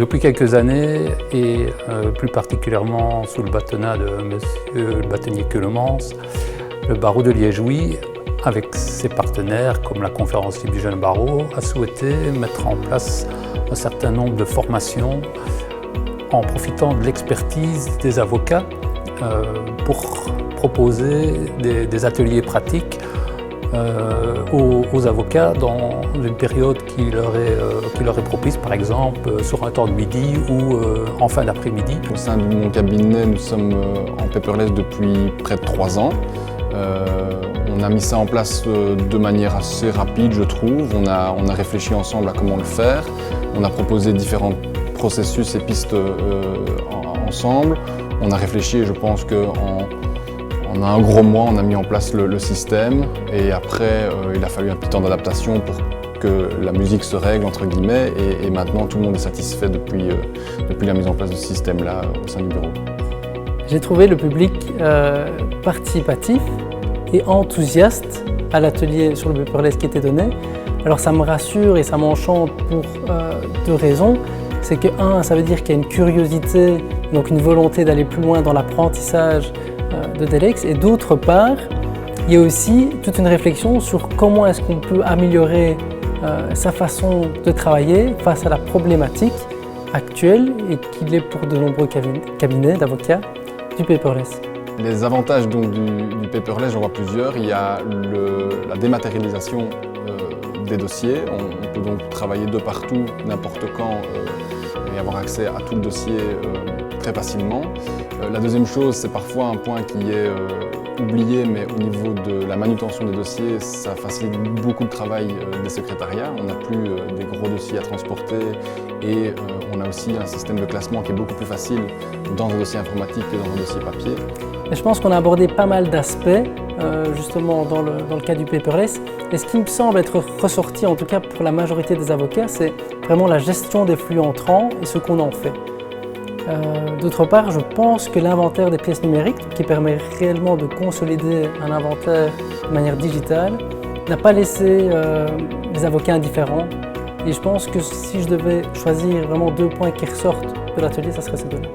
Depuis quelques années, et plus particulièrement sous le bâtonnat de monsieur le bâtonnier Queulemans, le barreau de Liège-Ouï, avec ses partenaires comme la Conférence libre du jeune barreau, a souhaité mettre en place un certain nombre de formations en profitant de l'expertise des avocats pour proposer des ateliers pratiques aux avocats dans une période qui leur est propice, par exemple sur un temps de midi ou en fin d'après-midi. Au sein de mon cabinet, nous sommes en paperless depuis près de 3 ans. On a mis ça en place de manière assez rapide, je trouve. On a réfléchi ensemble à comment le faire. On a proposé différents processus et pistes ensemble. On a réfléchi et je pense qu'en un gros mois, on a mis en place le système. Et après, il a fallu un petit temps d'adaptation pour que la musique se règle, entre guillemets. Et maintenant, tout le monde est satisfait depuis la mise en place de ce système-là au sein du bureau. J'ai trouvé le public participatif et enthousiaste à l'atelier sur le paperless qui était donné. Alors ça me rassure et ça m'enchante pour 2 raisons. C'est que ça veut dire qu'il y a une curiosité, donc une volonté d'aller plus loin dans l'apprentissage de Delex. Et d'autre part, il y a aussi toute une réflexion sur comment est-ce qu'on peut améliorer sa façon de travailler face à la problématique actuelle et qu'il est pour de nombreux cabinets d'avocats du paperless. Les avantages donc, du paperless, j'en vois plusieurs. Il y a la dématérialisation des dossiers. On peut donc travailler de partout, n'importe quand, et avoir accès à tout le dossier très facilement. La deuxième chose, c'est parfois un point qui est oublié, mais au niveau de la manutention des dossiers, ça facilite beaucoup de travail des secrétariats. On n'a plus des gros dossiers à transporter et on a aussi un système de classement qui est beaucoup plus facile dans un dossier informatique que dans un dossier papier. Et je pense qu'on a abordé pas mal d'aspects justement dans le cas du paperless. Et ce qui me semble être ressorti, en tout cas pour la majorité des avocats, c'est vraiment la gestion des flux entrants et ce qu'on en fait. D'autre part, je pense que l'inventaire des pièces numériques, qui permet réellement de consolider un inventaire de manière digitale, n'a pas laissé les avocats indifférents. Et je pense que si je devais choisir vraiment 2 points qui ressortent de l'atelier, ça serait ces 2-là.